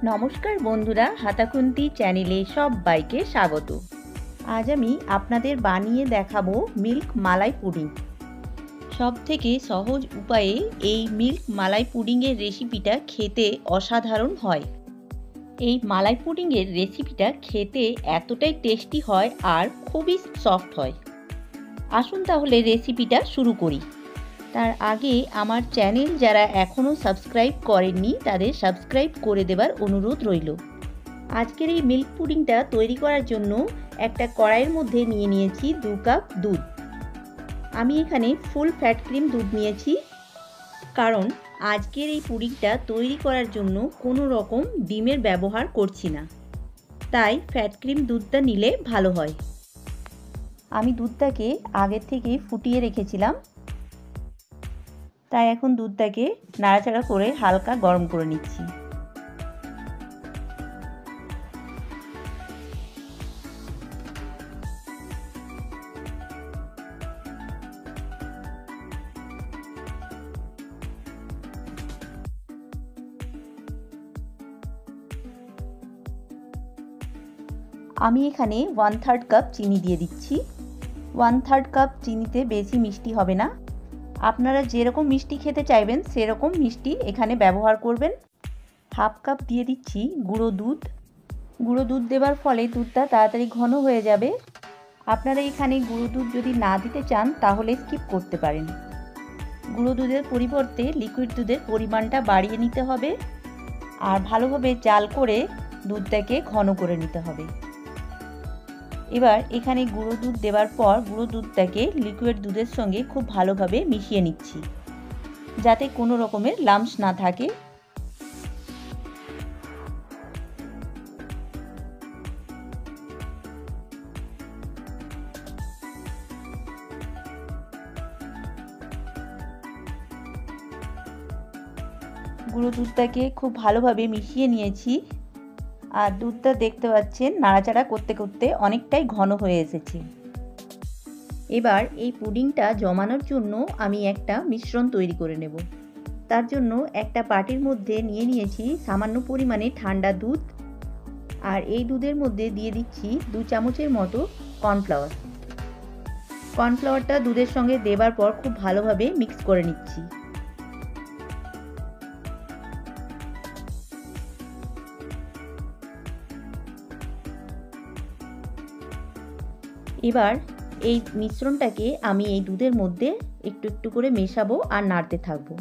নমস্কার বন্ধুরা, হাতাখুন্তি চ্যানেলে সবাইকে স্বাগত। আজ আমি আপনাদের বানিয়ে দেখাবো মিল্ক মালাই পুডিং। সবথেকে সহজ উপায়ে এই মিল্ক মালাই পুডিংয়ের রেসিপিটা খেতে অসাধারণ হয়। এই মালাই পুডিংয়ের রেসিপিটা খেতে এতটাই টেস্টি হয় আর খুবই সফট হয়। আসুন তাহলে রেসিপিটা শুরু করি। তার আগে আমার চ্যানেল যারা এখনও সাবস্ক্রাইব করেননি তাদের সাবস্ক্রাইব করে দেবার অনুরোধ রইল। আজকের এই মিল্ক পুডিংটা তৈরি করার জন্য একটা কড়াইয়ের মধ্যে নিয়ে নিয়েছি 2 কাপ দুধ। আমি এখানে ফুল ফ্যাট ক্রিম দুধ নিয়েছি, কারণ আজকের এই পুডিংটা তৈরি করার জন্য কোনো রকম ডিমের ব্যবহার করছি না, তাই ফ্যাট ক্রিম দুধটা নিলে ভালো হয়। আমি দুধটাকে আগের থেকেই ফুটিয়ে রেখেছিলাম, তাই এখন দুধটাকে নাড়াচাড়া করে হালকা গরম করে নিচ্ছি। আমি এখানে 1/3 কাপ চিনি দিয়ে দিচ্ছি। 1/3 কাপ চিনিতে বেশি মিষ্টি হবে না। আপনারা যেরকম মিষ্টি খেতে চাইবেন সেরকম মিষ্টি এখানে ব্যবহার করবেন। 1/2 কাপ দিয়ে দিচ্ছি গুঁড়ো দুধ। গুঁড়ো দুধ দেওয়ার ফলে দুধটা তাড়াতাড়ি ঘন হয়ে যাবে। আপনারা এখানে গুঁড়ো দুধ যদি না দিতে চান তাহলে স্কিপ করতে পারেন। গুঁড়ো দুধের পরিবর্তে লিকুইড দুধের পরিমাণটা বাড়িয়ে নিতে হবে আর ভালোভাবে জাল করে দুধটাকে ঘন করে নিতে হবে। এবার এখানে গুঁড়ো দুধ দেওয়ার পর গুঁড়ো দুধটাকে লিকুইড দুধের সঙ্গে খুব ভালোভাবে মিশিয়ে নিচ্ছি, যাতে কোনো রকমের লাম্পস না থাকে। গুঁড়ো দুধটাকে খুব ভালোভাবে মিশিয়ে নিয়েছি আর দুধটা দেখতে পাচ্ছেন নাড়াচাড়া করতে করতে অনেকটাই ঘন হয়ে এসেছে। এবার এই পুডিংটা জমানোর জন্য আমি একটা মিশ্রণ তৈরি করে নেব। তার জন্য একটা বাটির মধ্যে নিয়ে নিয়েছি সামান্য পরিমাণে ঠান্ডা দুধ, আর এই দুধের মধ্যে দিয়ে দিচ্ছি 2 চামচের মতো কর্নফ্লাওয়ার। কর্নফ্লাওয়ারটা দুধের সঙ্গে দেবার পর খুব ভালোভাবে মিক্স করে নিচ্ছি। এবার এই মিশ্রণটাকে আমি এই দুধের মধ্যে একটু একটু করে মেশাবো আর নাড়তে থাকবো।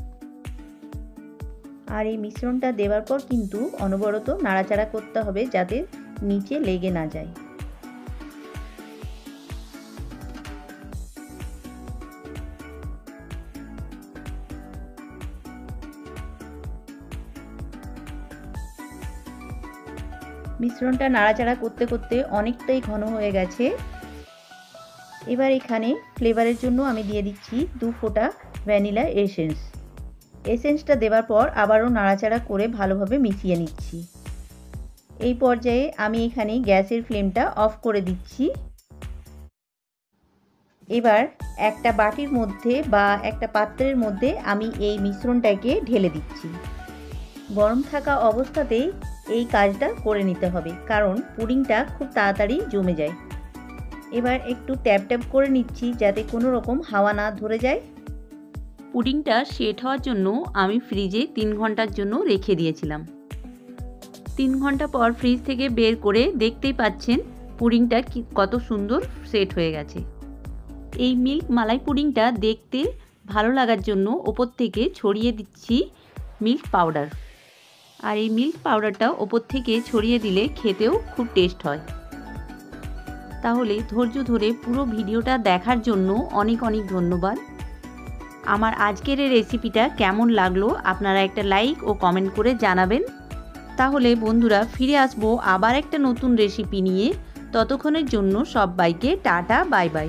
আর এই মিশ্রণটা দেওয়ার পর কিন্তু অনবরত নাড়াচাড়া করতে হবে যাতে নিচে লেগে না যায়। মিশ্রণটা নাড়াচাড়া করতে করতে অনেকটাই ঘন হয়ে গেছে। এবার এখানে ফ্লেভারের জন্য আমি দিয়ে দিচ্ছি 2 ফোঁটা ভ্যানিলা এসেন্স। এসেন্সটা দেওয়ার পর আবারও নাড়াচাড়া করে ভালোভাবে মিশিয়ে নিচ্ছি। এই পর্যায়ে আমি এখানে গ্যাসের ফ্লেমটা অফ করে দিচ্ছি। এবার একটা বাটির মধ্যে বা একটা পাত্রের মধ্যে আমি এই মিশ্রণটাকে ঢেলে দিচ্ছি। গরম থাকা অবস্থাতেই এই কাজটা করে নিতে হবে, কারণ পুডিংটা খুব তাড়াতাড়ি জমে যায়। এবার একটু ট্যাপ ট্যাপ করে নিচ্ছি যাতে কোনো রকম হাওয়া না ধরে যায়। পুডিংটা সেট হওয়ার জন্য আমি ফ্রিজে 3 ঘন্টার জন্য রেখে দিয়েছিলাম। 3 ঘন্টা পর ফ্রিজ থেকে বের করে দেখতেই পাচ্ছেন পুডিংটা কত সুন্দর সেট হয়ে গেছে। এই মিল্ক মালাই পুডিংটা দেখতে ভালো লাগার জন্য ওপর থেকে ছড়িয়ে দিচ্ছি মিল্ক পাউডার। আর এই মিল্ক পাউডারটা ওপর থেকে ছড়িয়ে দিলে খেতেও খুব টেস্ট হয়। তাহলে ধৈর্য ধরে পুরো ভিডিওটা দেখার জন্য অনেক অনেক ধন্যবাদ। আমার আজকের এই রেসিপিটা কেমন লাগলো আপনারা একটা লাইক ও কমেন্ট করে জানাবেন। তাহলে বন্ধুরা ফিরে আসবো আবার একটা নতুন রেসিপি নিয়ে। ততক্ষণের জন্য সবাইকে টাটা, বাই বাই।